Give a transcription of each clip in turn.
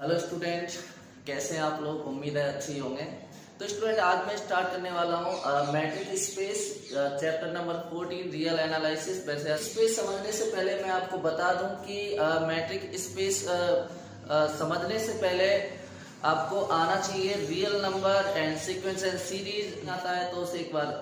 Hello student, कैसे हैं आप लोग। उम्मीद है अच्छी होंगे। तो स्टूडेंट, आज मैं स्टार्ट करने वाला हूँ matric space chapter number 14 real analysis. वैसे स्पेस समझने से पहले मैं आपको बता दूं कि मैट्रिक स्पेस समझने से पहले आपको आना चाहिए real number and sequence and series. आता है तो उसे एक बार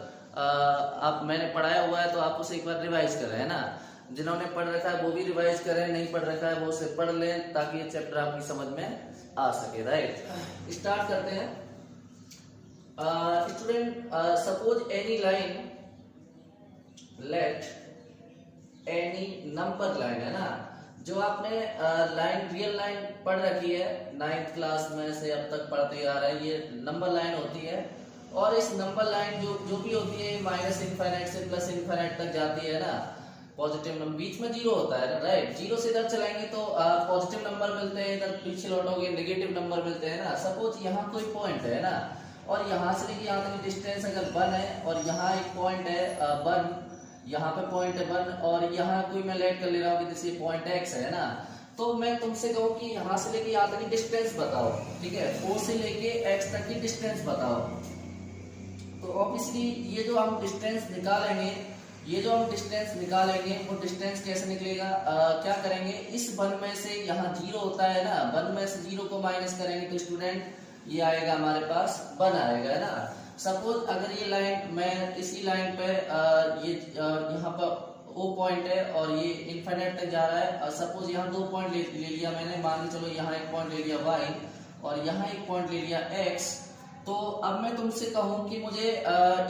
आप मैंने पढ़ाया हुआ है तो आप उसे एक बार रिवाइज करें, है ना। जिन्होंने पढ़ रखा है वो भी रिवाइज करें, नहीं पढ़ रखा है वो उसे पढ़ लें ताकि ये चैप्टर आपकी समझ में आ सके। राइट, स्टार्ट करते हैं। Student, suppose any line, let any number line, है ना। जो आपने लाइन रियल लाइन पढ़ रखी है 9th क्लास में से अब तक पढ़ते आ रहे हैं, ये नंबर लाइन होती है। और इस नंबर लाइन जो भी होती है माइनस इनफाइनाइट से प्लस इनफाइनाइट तक जाती है ना। पॉजिटिव नंबर बीच में जीरो होता है, राइट। जीरो से इधर चलाएंगे तो पॉजिटिव नंबर मिलते हैं, इधर पीछे लौटोगे नेगेटिव नंबर मिलते हैं ना। सपोज यहाँ कोई पॉइंट है ना, और यहाँ से लेके यहाँ तक डिस्टेंस अगर 1 है, और यहाँ एक पॉइंट है 1, यहाँ पे पॉइंट है 1, और यहाँ कोई मैं लेट कर ले रहा हूँ कि जैसे पॉइंट x है ना। तो मैं तुमसे कहूँ कि यहाँ से लेके यहाँ तक की डिस्टेंस बताओ, ठीक है। O से लेके x तक की डिस्टेंस बताओ। तो ऑब्वियसली ये जो हम डिस्टेंस निकालेंगे, वो डिस्टेंस कैसे निकलेगा, क्या करेंगे, इस 1 में से यहाँ 0 होता है ना, 1 में से 0 को माइनस करेंगे तो स्टूडेंट ये आएगा हमारे पास 1 आएगा, है ना। सपोज अगर ये लाइन, मैं इसी लाइन पे यहाँ पर O पॉइंट है और ये इनफिनिट तक जा रहा है। सपोज यहाँ 2 पॉइंट ले लिया मैंने, मान के चलो यहाँ एक पॉइंट ले लिया y और यहाँ एक पॉइंट ले लिया x। तो अब मैं तुमसे कहूं कि मुझे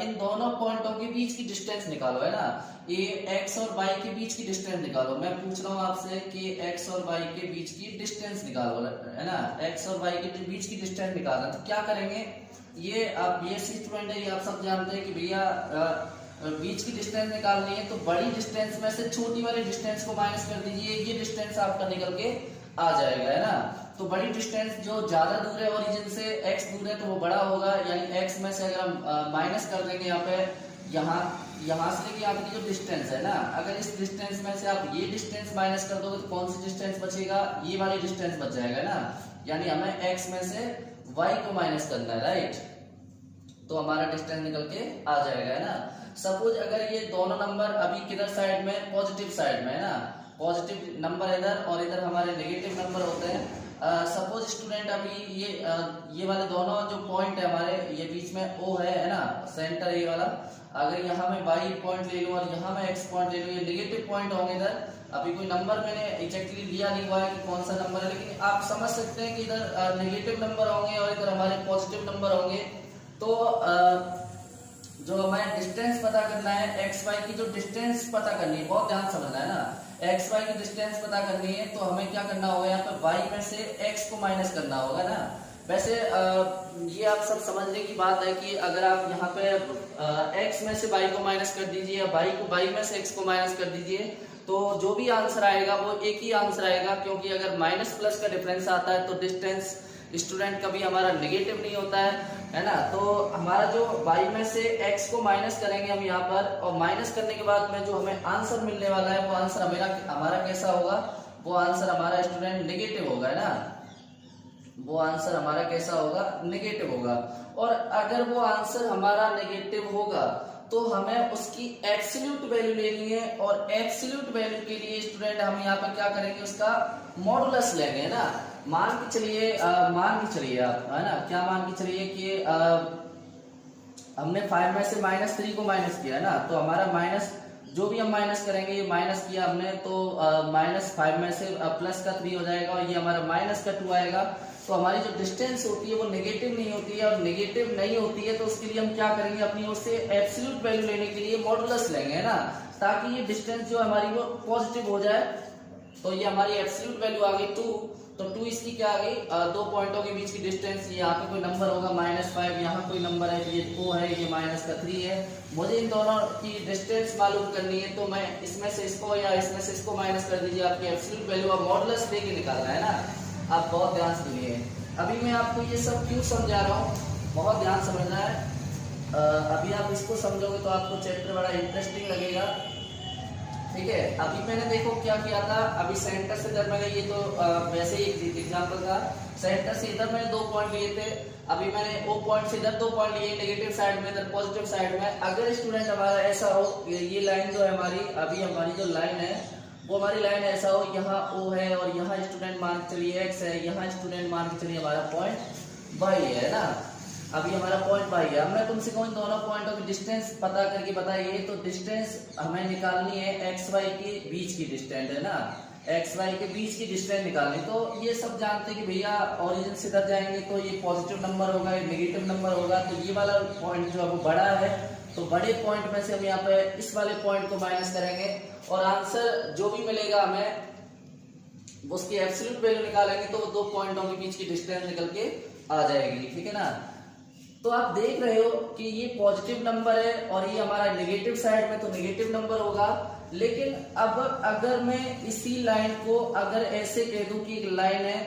इन दोनों पॉइंटों के बीच की डिस्टेंस निकालो, है ना। ये x और y के बीच की डिस्टेंस निकालो। मैं पूछ रहा हूं आपसे कि x और y के बीच की डिस्टेंस निकालो, है ना। x और y के बीच की डिस्टेंस निकालना, तो क्या करेंगे, ये आप ये स्टूडेंट है, ये आप सब जानते हैं कि भैया बीच की डिस्टेंस निकालनी है तो बड़ी डिस्टेंस में से छोटी वाली डिस्टेंस को माइनस कर दीजिए, ये डिस्टेंस आपका निकल के आ जाएगा, है ना। तो बड़ी डिस्टेंस जो ज्यादा दूर है ओरिजिन से, x दूर है तो वो बड़ा होगा, यानी x में से अगर हम माइनस कर देंगे यहाँ पे, यहाँ से लेके यहाँ तक की जो डिस्टेंस है ना, अगर इस डिस्टेंस में से आप ये डिस्टेंस माइनस कर दोगे तो कौन सी डिस्टेंस बचेगा, ये वाली डिस्टेंस बच जाएगा ना। यानी हमें x में से y को माइनस करना है, राइट। तो हमारा डिस्टेंस निकल के आ जाएगा, है ना। सपोज अगर ये दोनों नंबर अभी किधर साइड में, पॉजिटिव साइड में, है ना। पॉजिटिव नंबर इधर और इधर हमारे नेगेटिव नंबर होते हैं। सपोज स्टूडेंट अभी ये वाले दोनों जो पॉइंट है हमारे, ये बीच में O है ना, सेंटर ये वाला। अगर यहाँ मैं y पॉइंट ले लूँ और यहाँ मैं x पॉइंट ले लूँ, ये नेगेटिव पॉइंट होंगे इधर। अभी कोई नंबर मैंने एग्जैक्टली लिया नहीं हुआ है कि कौन सा नंबर है, लेकिन आप समझ सकते हैं कि इधर नेगेटिव नंबर होंगे और इधर हमारे पॉजिटिव नंबर होंगे। तो जो हमें डिस्टेंस पता करना है, एक्स वाई की जो डिस्टेंस पता करनी है, बहुत ध्यान समझना है ना। एक्स वाई की डिस्टेंस पता करनी है तो हमें क्या करना होगा, यहाँ पे वाई में से एक्स को माइनस करना होगा ना। वैसे ये आप सब समझने की बात है कि अगर आप यहाँ पे एक्स में से वाई को माइनस कर दीजिए या वाई में से एक्स को माइनस कर दीजिए, तो जो भी आंसर आएगा वो एक ही आंसर आएगा, क्योंकि अगर माइनस प्लस का डिफरेंस आता है तो डिस्टेंस स्टूडेंट कभी हमारा नेगेटिव नहीं होता है ना। तो हमारा जो y में से x को माइनस करेंगे हम यहाँ पर, और माइनस करने के बाद में जो हमें आंसर मिलने वाला है वो आंसर हमारा कैसा होगा, वो आंसर हमारा स्टूडेंट नेगेटिव होगा, है ना। वो आंसर हमारा कैसा होगा, नेगेटिव होगा। और अगर वो आंसर हमारा नेगेटिव होगा तो हमें उसकी एब्सोल्यूट वैल्यू लेनी है, और एब्सोल्यूट वैल्यू के लिए स्टूडेंट हम यहाँ पर क्या करेंगे, उसका मॉडुलस लेंगे, है ना। मान के चलिए आप, है ना, क्या मान के चलिए कि हमने 5 में से -3 को माइनस किया, है ना। तो हमारा माइनस जो भी हम माइनस करेंगे, ये माइनस किया हमने तो -5 में से प्लस का 3 हो जाएगा और ये हमारा माइनस का 2 आएगा। तो हमारी जो डिस्टेंस होती है वो नेगेटिव नहीं होती है, और नेगेटिव नहीं होती है तो उसके लिए हम क्या करेंगे, अपनी ओर से एब्सोल्यूट वैल्यू लेने के लिए मॉडुलस लेंगे, है ना, ताकि ये डिस्टेंस जो हमारी वो पॉजिटिव हो जाए। तो ये हमारी एब्सोल्यूट वैल्यू आ गई 2, तो 2 इसकी क्या आ गई, दो पॉइंटों के बीच की डिस्टेंस। यहाँ पे कोई नंबर होगा -5, यहाँ कोई नंबर है, ये O है, ये -3 है। मुझे इन दोनों की डिस्टेंस मालूम करनी है, तो मैं इसमें से इसको या इसमें से इसको माइनस कर दीजिए, आपकी एब्सोल्यूट वैल्यू आप मॉडुलस लेके निकालना है ना। आप बहुत ध्यान सुनिए, अभी मैं आपको ये सब क्यों समझा रहा हूँ, बहुत ध्यान समझना है। अभी आप इसको समझोगे तो आपको चैप्टर बड़ा इंटरेस्टिंग लगेगा, ठीक है। अभी मैंने देखो क्या किया था, अभी सेंटर से जब मैंने ये तो वैसे ही एग्जांपल था, सेंटर से इधर मैंने 2 पॉइंट लिए थे, अभी मैंने O पॉइंट से इधर 2 पॉइंट लिए, नेगेटिव साइड में इधर पॉजिटिव साइड में। अगर स्टूडेंट हमारा ऐसा हो, ये लाइन जो है हमारी, अभी हमारी जो लाइन है वो हमारी लाइन ऐसा हो, यहाँ O है और यहाँ स्टूडेंट मान के चलिए X है, यहाँ स्टूडेंट मान के चलिए हमारा पॉइंट Y है ना, अभी हमारा पॉइंट Y है। अब मैं तुमसे कहूँ दोनों पॉइंटों की डिस्टेंस पता करके बताइए, तो डिस्टेंस हमें निकालनी है XY के बीच की डिस्टेंस है ना, XY के बीच की डिस्टेंस निकालनी। तो ये सब जानते हैं कि भैया ओरिजिन से इधर जाएंगे तो ये पॉजिटिव नंबर होगा, ये नेगेटिव नंबर होगा, तो ये वाला पॉइंट जो है वो बड़ा है, तो बड़े पॉइंट में से हम यहाँ पे इस वाले पॉइंट को माइनस करेंगे और आंसर जो भी मिलेगा हमें उसकी एब्सोल्यूट वैल्यू निकालेंगे, तो वो 2 पॉइंटों के बीच की डिस्टेंस निकल के आ जाएगी, ठीक है ना। तो आप देख रहे हो कि ये पॉजिटिव नंबर है और ये हमारा नेगेटिव साइड में, तो नेगेटिव नंबर होगा। लेकिन अब अगर मैं इसी लाइन को अगर ऐसे कह दूं कि एक लाइन है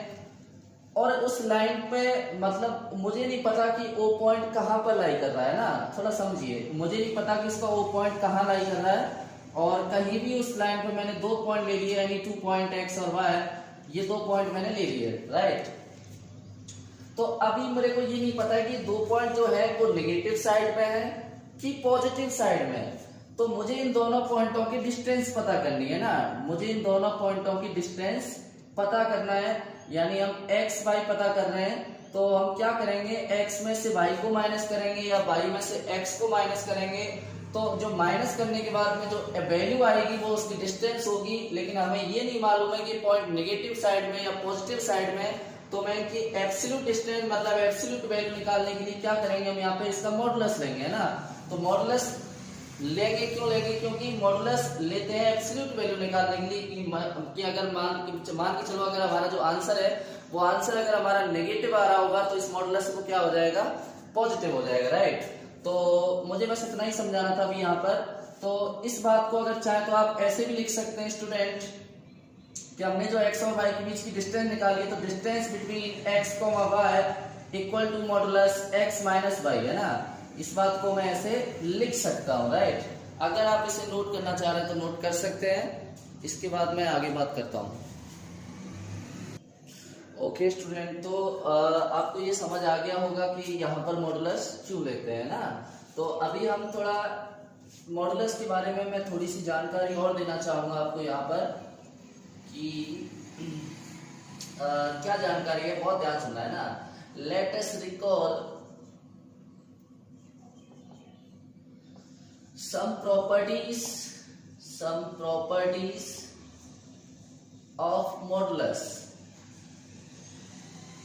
और उस लाइन पे मतलब मुझे नहीं पता कि O पॉइंट कहां पर लाई कर रहा है ना, थोड़ा समझिए, मुझे नहीं पता कि इसका O पॉइंट कहां लाई कर रहा है, और कहीं भी उस लाइन पे मैंने 2 पॉइंट ले लिए, यानी 2 पॉइंट X और Y, ये 2 पॉइंट मैंने ले लिए, राइट। तो अभी मेरे को ये नहीं पता है कि 2 पॉइंट जो है वो नेगेटिव साइड में है कि पॉजिटिव साइड में है, तो मुझे इन दोनों पॉइंटों की डिस्टेंस पता करनी है ना, मुझे इन दोनों पॉइंटों की डिस्टेंस पता करना है, यानी हम x y पता कर रहे हैं, तो हम क्या करेंगे, x में से y को माइनस करेंगे या y में से x को माइनस करेंगे, तो जो माइनस करने के बाद में जो वैल्यू आएगी वो उसकी डिस्टेंस होगी। लेकिन हमें ये नहीं मालूम है कि पॉइंट नेगेटिव साइड में या पॉजिटिव साइड में, तो मैं इनकी एब्सोल्यूट डिस्टेंस मतलब एब्सोल्यूट वैल्यू निकालने के लिए क्या करेंगे, हम यहाँ पे इसका मॉडुलस लेंगे, है ना। तो मॉडुलस लेंगे, क्यों लेंगे, क्योंकि मॉडुलस लेते हैं एब्सोल्यूट वैल्यू निकालने के लिए कि अगर मान के चलो अगर हमारा जो आंसर है वो आंसर अगर हमारा नेगेटिव आ रहा होगा तो इस मॉडुलस को क्या हो जाएगा, पॉजिटिव हो जाएगा, राइट। तो मुझे बस इतना ही समझाना था अभी यहाँ पर। तो इस बात को अगर चाहे तो आप ऐसे भी लिख सकते हैं स्टूडेंट कि हमने जो x और y के बीच की डिस्टेंस निकाली है, तो distance between x, y equal to modulus x minus y, है ना। इस बात को मैं ऐसे लिख सकता हूं, राइट। अगर आप इसे नोट करना चाह रहे हैं तो नोट कर सकते हैं, इसके बाद मैं आगे बात करता हूं। ओके स्टूडेंट, तो आपको ये समझ आ गया होगा कि यहाँ पर मॉडुलस क्यों लेते हैं ना। तो अभी हम थोड़ा मॉडुलस के बारे में मैं थोड़ी सी जानकारी और देना चाहूंगा आपको यहाँ पर कि क्या जानकारी है, बहुत ध्यान सुनना है ना। Let us recall some properties of modulus,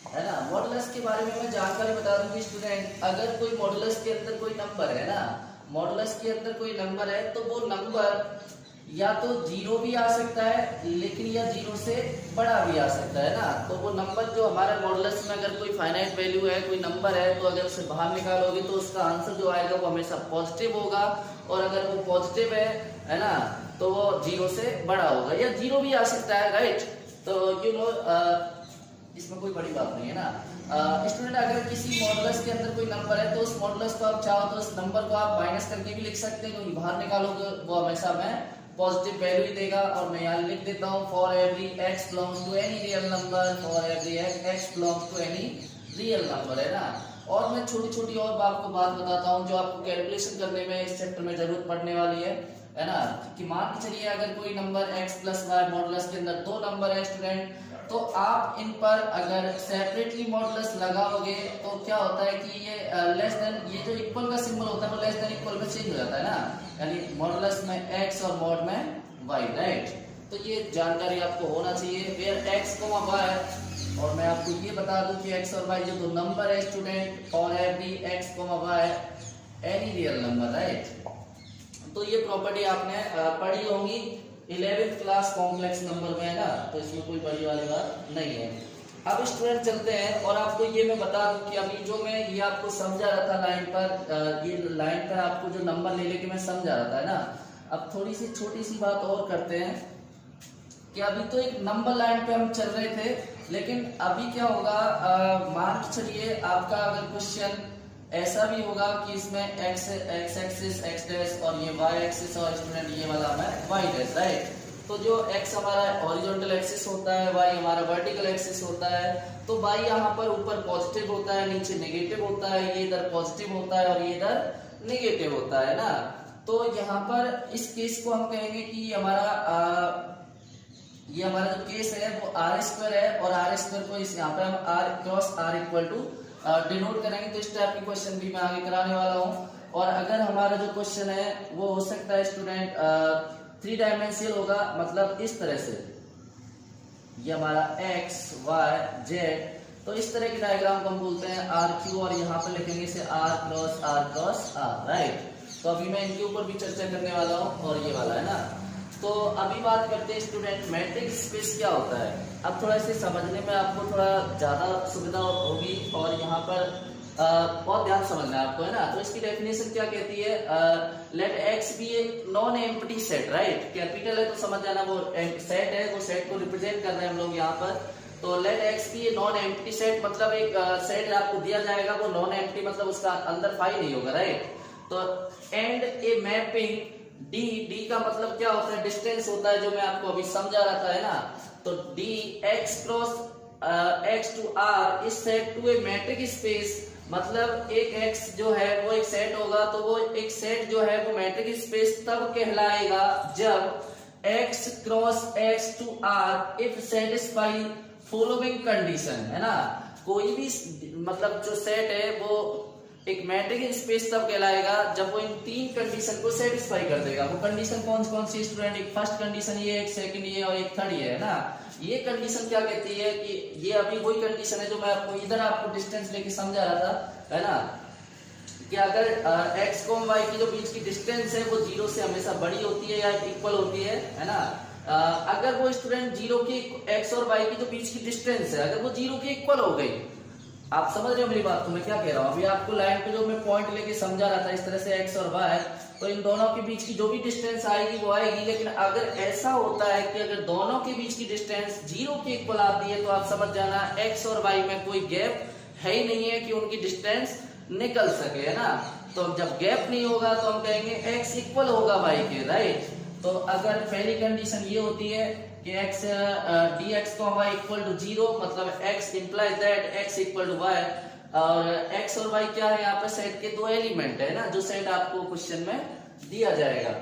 है ना। मॉडुलस के बारे में मैं जानकारी बता दूंगी स्टूडेंट। अगर कोई मॉडुलस के अंदर कोई नंबर है ना, मॉडुलस के अंदर कोई नंबर है, तो वो नंबर या तो 0 भी आ सकता है, लेकिन या 0 से बड़ा भी आ सकता है ना। तो वो नंबर जो हमारे मॉडुलस में अगर कोई फाइनाइट वैल्यू है, कोई नंबर है, तो अगर उसे बाहर निकालोगे तो उसका आंसर जो आएगा वो हमेशा पॉजिटिव होगा, और अगर वो पॉजिटिव है ना, तो वो 0 से बड़ा होगा, या 0 भी आ सकता है, राइट। तो यू नो इसमें कोई बड़ी बात नहीं है ना। स्टूडेंट अगर किसी मॉडुलस के अंदर कोई नंबर है तो उस मॉडुलस को आप चाहो तो उस नंबर को आप माइनस करके भी लिख सकते हैं, क्योंकि बाहर निकालोगे वो हमेशा में पॉजिटिव वैल्यू ही देगा। और मैं यहाँ लिख देता हूँ for every x belongs to any real number, for every x belongs to any real number, है ना। और मैं छोटी छोटी और आपको बात बताता हूँ जो आपको कैलकुलेशन करने में इस चैप्टर में जरूरत पड़ने वाली है ना। कि मान के चलिए अगर कोई number x plus Y modulus के अंदर 2 नंबर है स्टूडेंट, तो आप इन पर अगर सेपरेटली मॉडुलस लगाओगे तो क्या होता है कि ये लेस देन, ये जो इक्वल का सिंबल होता है वो लेस देन इक्वल में चेंज हो जाता है ना, यानी मॉडुलस में x और मॉड में y, राइट। तो ये जानकारी आपको होना चाहिए वेयर x, y, और मैं आपको ये बता दूं कि x और y जो 2 नंबर है student, for every x, y any real number, right. तो ये प्रॉपर्टी आपने पढ़ी होंगी 11th क्लास कॉम्प्लेक्स नंबर में, है ना। तो इसमें कोई बड़ी वाली बात नहीं है। अब स्टूडेंट चलते हैं और आपको ये मैं बता दूं कि अभी जो मैं ये आपको समझा रहा था लाइन पर, ये लाइन पर आपको जो नंबर ले लेके मैं समझा रहा था, है ना। अब थोड़ी सी छोटी सी बात और करते हैं कि अभी तो एक नंबर लाइन पे हम चल रहे थे, लेकिन अभी क्या होगा, मान के चलिए आपका अगर क्वेश्चन ऐसा भी होगा कि इसमें x एक्सिस x डैश और ये y एक्सिस और स्टूडेंट ये वाला हमें y डैश, राइट। तो जो x हमारा हॉरिजॉन्टल एक्सिस होता है, y हमारा वर्टिकल एक्सिस होता है, तो y यहाँ पर ऊपर पॉजिटिव होता है, नीचे नेगेटिव होता है, ये इधर पॉजिटिव होता है और ये इधर नेगेटिव होता है ना। तो यहाँ पर इस केस को हम कहेंगे कि ये हमारा जो केस है वो आर स्क्वायर है, और आर स्क्वायर को इस यहाँ पे हम R cross R equal to denote करेंगे। तो इस टाइप की क्वेश्चन भी मैं आगे कराने वाला हूँ। और अगर हमारा जो क्वेश्चन है वो हो सकता है स्टूडेंट 3 डायमेंशनल होगा, मतलब इस तरह से, ये हमारा x y z, तो इस तरह की डायग्राम को हम बोलते हैं आर क्यू, और यहाँ पे लिखेंगे इसे आर क्रॉस आर, राइट। तो अभी मैं इनके ऊपर भी चर्चा करने वाला हूँ, और ये वाला है ना। तो अभी बात करते हैं स्टूडेंट मैट्रिक स्पेस क्या होता है। अब थोड़ा इसे समझने में आपको थोड़ा ज्यादा सुविधा होगी, और यहाँ पर बहुत ध्यान समझना है आपको, है ना। तो इसकी डेफिनेशन क्या कहती है, let X be a non empty set, right. Capital है तो समझ जाना वो सेट है, वो सेट को रिप्रेजेंट कर रहे हैं हम लोग यहाँ पर। तो let X be a non empty set, मतलब एक सेट आपको दिया जाएगा, वो नॉन एम्प्टी मतलब उसका अंदर फाई नहीं होगा, राइट। तो and a mapping D, D का मतलब क्या होता है, डिस्टेंस होता है, जो मैं आपको अभी समझा रहा था, है ना। तो D X cross X to R is set to a metric space, मतलब एक x जो है वो एक सेट होगा, तो वो एक सेट जो है वो मैट्रिक स्पेस तब कहलाएगा जब x cross x to r if satisfy following condition, है ना। कोई भी मतलब जो सेट है वो एक मैट्रिक स्पेस तब कहलाएगा जब वो इन 3 कंडीशन को सेटिस्फाई कर देगा। वो कंडीशन कौन कौन सी स्टूडेंट, एक फर्स्ट कंडीशन ये, एक सेकंड ये, और एक थर्ड ये, है ना। ये कंडीशन क्या कहती है कि ये अभी वही कंडीशन है जो मैं आपको इधर आपको डिस्टेंस लेके समझा रहा था, है ना, कि अगर x को y की जो बीच की डिस्टेंस है वो 0 से हमेशा बड़ी होती है या इक्वल होती है ना। अगर वो स्टूडेंट 0 की x और y की जो बीच की डिस्टेंस है अगर वो 0 के इक्वल हो गई, आप समझ रहे हो मेरी बात को, मैं क्या कह रहा हूँ। अभी आपको लाइन पे जो मैं पॉइंट लेके समझा रहा था इस तरह से x और y, तो इन दोनों के बीच की जो भी डिस्टेंस आएगी वो आएगी। लेकिन अगर ऐसा होता है कि अगर दोनों के बीच की डिस्टेंस 0 के इक्वल आती है, तो आप समझ जाना x और y में कोई गैप है ही नहीं है कि उनकी डिस्टेंस निकल सके, है ना। तो जब गैप नहीं होगा तो हम कहेंगे x इक्वल होगा y के, राइट। तो अगर पहली कंडीशन ये होती है कि x dx को y इक्वल टू 0, मतलब x implies that x equal to y, और x और y क्या है, यहाँ पे सेट के 2 एलिमेंट है ना, जो सेट आपको क्वेश्चन में दिया जाएगा।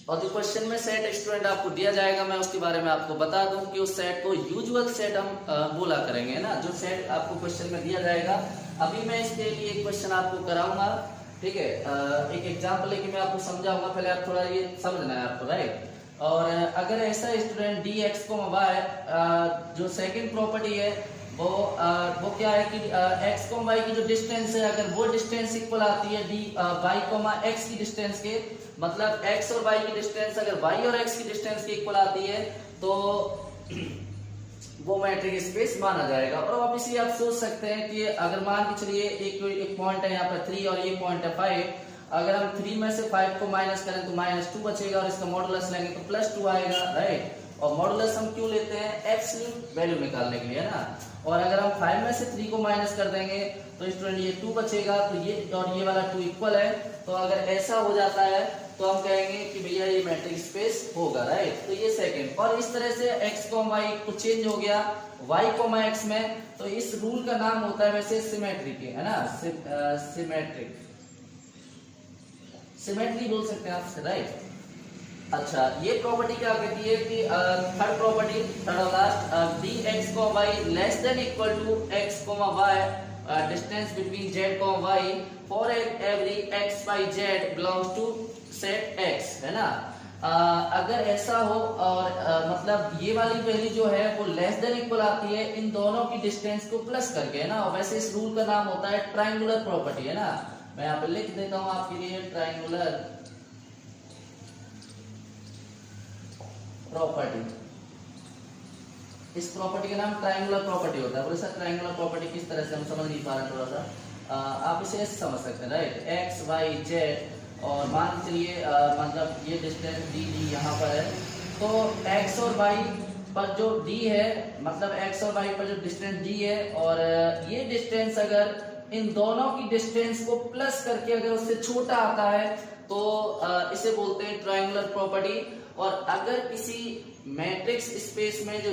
और जो क्वेश्चन में सेट स्टूडेंट आपको दिया जाएगा, मैं उसके बारे में आपको बता दूं कि उस सेट को यूजुअल सेट हम बोला करेंगे ना, जो सेट आपको क्वेश्चन में दिया जाएगा। अभी मैं इसके लिए एक क्वेश्चन आपको कराऊंगा, ठीक है। एक एग्जाम्पल लेके मैं आपको समझाऊंगा, पहले आप थोड़ा ये समझना है आपको, राइट। और अगर ऐसा स्टूडेंट dx को y जो सेकंड प्रॉपर्टी है वो क्या है कि x को y की जो डिस्टेंस है, अगर वो डिस्टेंस इक्वल आती है y x की डिस्टेंस के, मतलब x और y की डिस्टेंस अगर y और x की डिस्टेंस के इक्वल आती है तो वो मैट्रिक स्पेस माना जाएगा। और ऑब्वियसली आप सोच सकते हैं कि अगर मान के चलिए एक पॉइंट है यहाँ पर 3 और ये पॉइंट है 5, अगर हम 3 में से 5 को माइनस करें तो -2 बचेगा, और इसका मॉडुलस लेंगे तो +2 आएगा, राइट। और मॉडुलस हम क्यों लेते हैं, एब्सोल्यूट वैल्यू निकालने के लिए, है ना। और अगर हम 5 में से 3 को माइनस कर देंगे तो स्टूडेंट ये 2 बचेगा, तो ये और ये वाला 2 इक्वल है। तो अगर ऐसा हो जाता है तो हम कहेंगे कि भैया ये मैट्रिक स्पेस होगा, राइट। तो ये सेकंड, और इस तरह से x को y को चेंज हो गया y को x में, तो इस रूल का नाम होता है वैसे सिमेट्री के, है ना, सिमेट्री बोल सकते हैं आप, राइट। अच्छा, ये प्रॉपर्टी क्या कहती है कि third property, third last, dx को y less than equal to x y distance between z को y for every x by z belongs to set x, है ना। अगर ऐसा हो और मतलब ये वाली वैल्यू जो है वो लेस देन इक्वल आती है इन दोनों की डिस्टेंस को प्लस करके, है ना। और वैसे इस रूल का नाम होता है ट्रायंगुलर प्रॉपर्टी, है ना। मैं यहाँ पे लिख देता हूँ आपके लिए, ट्रायंगुलर प्रॉपर्टी। इस प्रॉपर्टी का नाम ट्रायंगुलर प्रॉपर्टी होता है। बोले सर ट्रायंगुलर प्रॉपर्टी किस तरह से, हम समझ नहीं पा रहे थोड़ा सा। आप इसे ऐसे समझ सकते हैं, राइट। x y z, और मान चलिए मतलब ये डिस्टेंस d यहाँ पर है, तो x और y पर जो d है, मतलब x और y पर जो डिस्टेंस d है, और ये डिस्टेंस अगर इन दोनों की डिस्टेंस को प्लस करके अगर उससे छोटा आता है तो इसे बोलते हैं ट्रायंगुलर प्रॉपर्टी। और अगर किसी मैट्रिक्स स्पेस में जो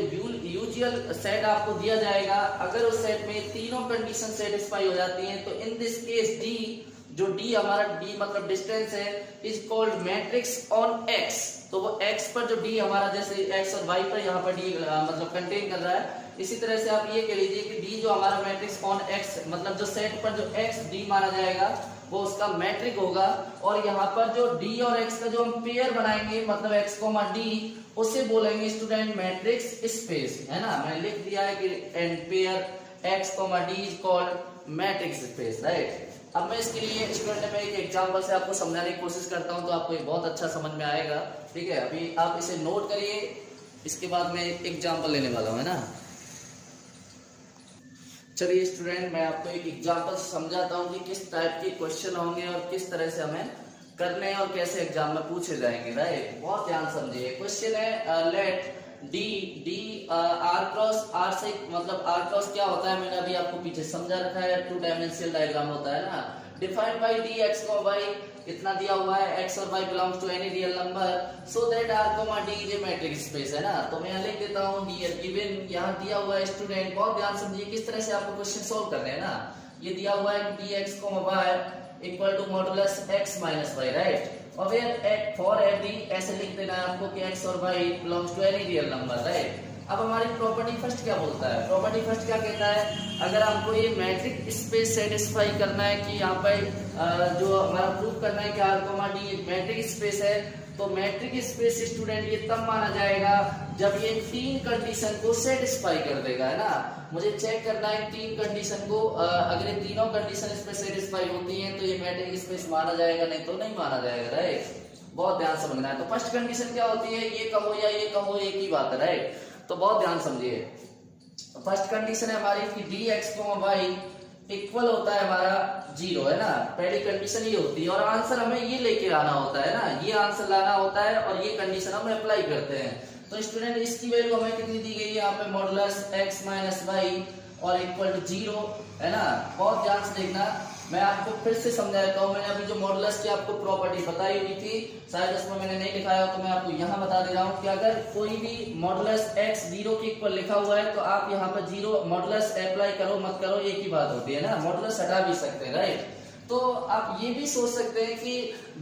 यूजुअल सेट आपको दिया जाएगा, अगर उस सेट में तीनों कंडीशन सेटिस्फाई हो जाती हैं, तो इन दिस केस डी, जो डी हमारा डी मतलब डिस्टेंस है, is called matrix on x. तो वो एक्स पर जो डी हमारा, जैसे एक्स और वाई पर यहाँ पर डी मतलब कंटेन कर रहा है, इसी तरह से आप ये कह लीजिए कि डी जो हमारा मैट्रिक्स ऑन एक्स मतलब जो सेट पर जो एक्स डी माना जाएगा वो उसका मैट्रिक होगा। और यहाँ पर जो डी और एक्स का जो हम पेयर बनाएंगे मतलब एक्स कोमा डी, उसे बोलेंगे स्टूडेंट मैट्रिक्स स्पेस, है ना। मैं लिख दिया है कि and pair x comma D is called matrix space, right. अब मैं इसके लिए स्टूडेंट में एक एग्जांपल से आपको समझाने की कोशिश करता हूं, तो आपको ये बहुत अच्छा समझ में आएगा, ठीक है। अभी आप इसे नोट करिए, इसके बाद मैं एक एग्जांपल लेने वाला हूं, है ना। चलिए स्टूडेंट, मैं आपको एक एग्जांपल समझाता हूं कि किस टाइप के क्वेश्चन होंगे और किस तरह से हमें करने हैं और कैसे एग्जाम में पूछे जाएंगे, राइट। बहुत ध्यान समझिए। क्वेश्चन है let D R cross R से, मतलब आर क्रॉस क्या होता है मैंने अभी आपको पीछे समझा रखा है, 2 डायमेंशनल डायग्राम होता है ना। डिफाइंड बाय डी एक्स को वाई, इतना दिया हुआ है, एक्स और Y belongs to any real number so that R comma D is a matrix space, है ना। तो मैं यहाँ लिख देता हूँ डी गिवन, यहाँ दिया हुआ है स्टूडेंट, बहुत ध्यान समझिए किस तरह से आपको क्वेश्चन सोल्व करने हैं ना। ये दिया हुआ है कि D X comma Y equal to modulus X minus Y, right. और वेयर फॉर एवरी, ऐसे लिख देना है आपको कि एक्स और Y belongs to any real number, right. अब हमारी प्रॉपर्टी फर्स्ट क्या बोलता है, प्रॉपर्टी फर्स्ट क्या कहता है, अगर आपको ये मैट्रिक स्पेस सेटिस्फाई करना है कि यहाँ पर जो हमारा प्रूव करना है कि R comma D metric space है, तो मैट्रिक स्पेस स्टूडेंट ये तब माना जाएगा जब ये 3 कंडीशन को सेटिस्फाई कर देगा, है ना। मुझे चेक करना है 3 कंडीशन को, अगर ये तीनों कंडीशन इस पे सेटिस्फाई होती हैं तो ये मैट्रिक स्पेस माना जाएगा, नहीं तो नहीं माना जाएगा, राइट। बहुत ध्यान समझना है। तो फर्स्ट कंडीशन क्या होती है, ये कहो या ये कहो, एक ही बात है, राइट। तो बहुत ध्यान समझिए। फर्स्ट कंडीशन है हमारी कि डी एक्स वाई इक्वल होता है हमारा 0, है ना। पहली कंडीशन ये होती है और आंसर हमें ये लेके आना होता है ना, ये आंसर लाना होता है और ये कंडीशन हम अप्लाई करते हैं। तो स्टूडेंट इसकी वैल्यू हमें कितनी दी गई है यहाँ पे, मॉडुलस एक्स माइनस वाई और इक्वल टू 0, है ना। बहुत ध्यान से देखना, मैं आपको फिर से समझा देता हूँ। मैंने अभी जो मॉडुलस की आपको प्रॉपर्टी बताई हुई थी, शायद इसमें मैंने नहीं लिखाया हो, तो मैं आपको यहाँ बता दे रहा हूँ कि अगर कोई भी मॉडुलस x 0 के इक्वल लिखा हुआ है तो आप यहाँ पर 0 मॉडुलस अप्लाई करो मत करो एक ही बात होती है ना, मॉडुलस हटा भी सकते हैं, राइट। तो आप ये भी सोच सकते हैं कि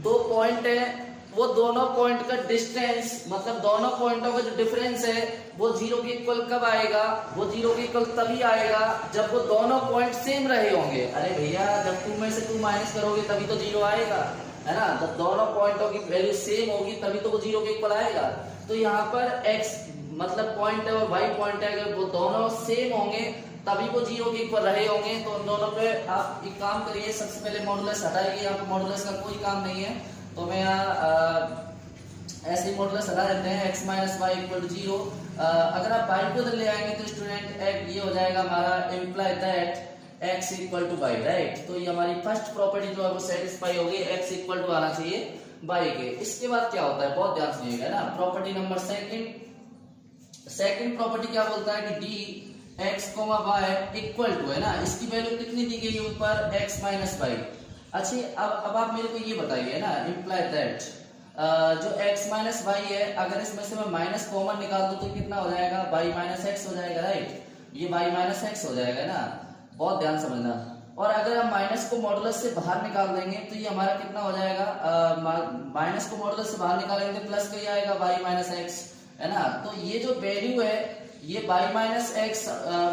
2 पॉइंट है, वो दोनों पॉइंट का डिस्टेंस मतलब दोनों पॉइंटों का जो डिफरेंस है वो 0 के इक्वल कब आएगा, वो 0 के इक्वल तभी आएगा जब वो दोनों पॉइंट सेम रहे होंगे। अरे भैया, जब 2 में से 2 माइनस करोगे तभी तो 0 आएगा, है ना। जब दोनों पॉइंटों की वैल्यू सेम होगी तभी तो वो 0 के इक्वल आएगा। तो यहाँ पर x मतलब पॉइंट है और y पॉइंट है, अगर वो दोनों सेम होंगे तभी वो 0 के इक्वल रहे होंगे। तो उन दोनों पे आप एक काम करिए, सबसे पहले मॉडुलस हटाइए, यहाँ पे मॉडुलस का कोई काम नहीं है, तो मैं यहाँ ऐसे मॉडुलस हटा देते हैं, x minus Y equal to 0। अगर आप y को उधर ले आएंगे तो स्टूडेंट ये हो जाएगा हमारा imply that x equal to Y, right. तो ये हमारी फर्स्ट प्रॉपर्टी जो है वो सेटिस्फाई होगी, x इक्वल टू आना चाहिए y के। इसके बाद क्या होता है, बहुत ध्यान सुनिएगा ना। प्रॉपर्टी नंबर सेकंड प्रॉपर्टी क्या बोलता है कि D X comma Y equal to, है ना, इसकी वैल्यू कितनी दी गई है ऊपर, x माइनस वाई। अच्छा, अब आप मेरे को ये बताइए ना, इम्प्लाई दैट जो x माइनस वाई है, अगर इसमें से मैं माइनस कॉमन निकाल दूं तो कितना हो जाएगा, y माइनस एक्स हो जाएगा, राइट। ये y माइनस एक्स हो जाएगा ना, बहुत ध्यान समझना। और अगर हम माइनस को मॉडुलस से बाहर निकाल देंगे तो ये हमारा कितना हो जाएगा, माइनस को मॉडुलस से बाहर निकालेंगे तो प्लस का ही आएगा y माइनस एक्स, है ना। तो ये जो वैल्यू है ये y माइनस एक्स,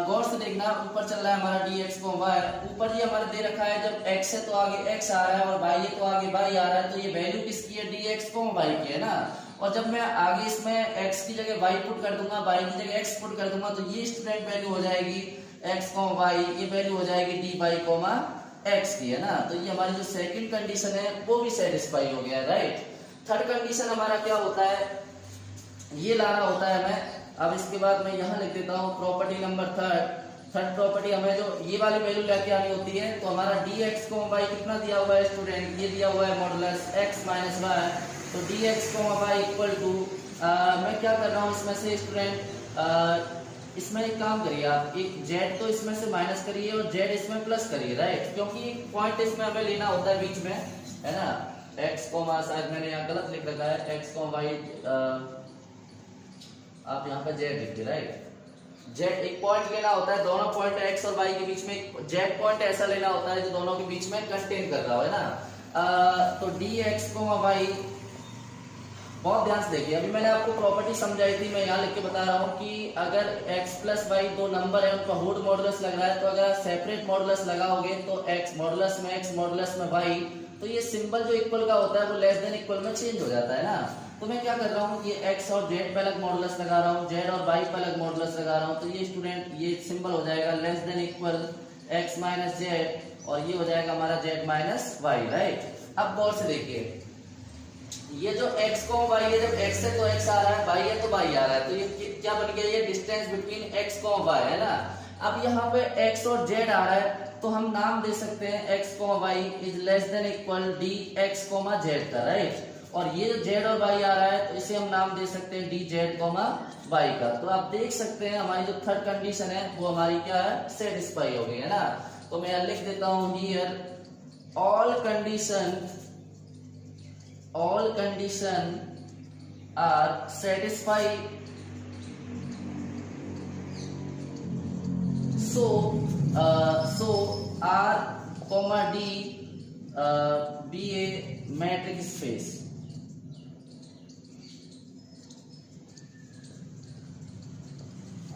गौर से देखना, ऊपर चल रहा है हमारा डी एक्स को वाई, ऊपर ये हमारा दे रखा है, जब x है तो आगे x आ रहा है और y है तो आगे y आ रहा है, तो ये वैल्यू किसकी है, डी एक्स को वाई की, है ना। और जब मैं आगे इसमें x की जगह y पुट कर दूंगा, y की जगह x पुट कर दूंगा, तो ये स्टूडेंट वैल्यू हो जाएगी x को वाई, ये वैल्यू हो जाएगी डी वाई कोमा x की, है ना। तो ये हमारी जो सेकंड कंडीशन है वो भी सेटिस्फाई हो गया है, राइट। थर्ड कंडीशन हमारा क्या होता है, ये लाना होता है हमें। अब इसके बाद मैं यहाँ लिख देता हूँ प्रॉपर्टी नंबर थर्ड प्रॉपर्टी, हमें जो ये वाली वैल्यू लेके आनी होती है। तो हमारा डी एक्स को वाई कितना दिया हुआ है स्टूडेंट, ये दिया हुआ है मॉडुलस एक्स माइनस वाई। तो डी एक्स को वाई इक्वल टू, मैं क्या कर रहा हूँ इसमें से स्टूडेंट, इसमें एक काम करिए आप, एक जेड तो इसमें से माइनस करिए और जेड इसमें प्लस करिए, राइट, क्योंकि एक पॉइंट इसमें हमें लेना होता है बीच में, है ना। एक्स कॉमा, शायद मैंने यहाँ गलत लिख रखा है, एक्स कॉमा वाई, आप यहाँ पर जेड लिखिए, राइट। जेड एक पॉइंट लेना होता है, दोनों पॉइंट एक्स और वाई के बीच में एक जेड पॉइंट ऐसा लेना होता है जो दोनों के बीच में कंटेन कर रहा हो, है ना। तो डी एक्स कॉमा वाई, बहुत ध्यान से देखिए, अभी मैंने आपको प्रॉपर्टी समझाई थी, मैं यहाँ लिख के बता रहा हूँ कि अगर x प्लस वाई दो नंबर है, उनका हुड मॉडुलस लग रहा है, तो अगर सेपरेट मॉडुलस लगाओगे तो x मॉडुलस में x मॉडुलस में y, तो ये सिंबल जो इक्वल का होता है वो लेस देन इक्वल में चेंज हो जाता है ना। तो मैं क्या कर रहा हूँ, ये x और z पे अलग मॉडुलस लगा रहा हूँ, z और y पे अलग मॉडुलस लगा रहा हूँ, तो ये स्टूडेंट ये सिंबल हो जाएगा less than equal x minus z, और ये हो जाएगा हमारा z माइनस वाई, राइट। अब गौर से देखिए, ये जो x को y है, जब x है तो x आ रहा है, y है तो y आ रहा है, तो ये क्या बन गया, ये डिस्टेंस बिटवीन x को y है ना। अब यहाँ पे x और z आ रहा है, तो हम नाम दे सकते हैं x को y is less than equal D X comma z का, राइट। और ये जो z और y आ रहा है, तो इसे हम नाम दे सकते हैं डी जेड कोमा y का। तो आप देख सकते हैं हमारी जो थर्ड कंडीशन है वो हमारी क्या है, सेटिस्फाई हो गई है ना। तो मैं लिख देता हूँ here all condition are satisfied, so R comma D be a matrix space,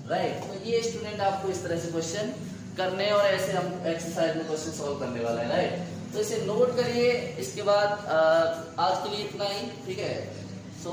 right. तो ये स्टूडेंट आपको इस तरह से क्वेश्चन करने और ऐसे हम एक्सरसाइज में क्वेश्चन सॉल्व करने वाला है, राइट। तो इसे नोट करिए। इसके बाद आज के लिए इतना ही, ठीक है। सो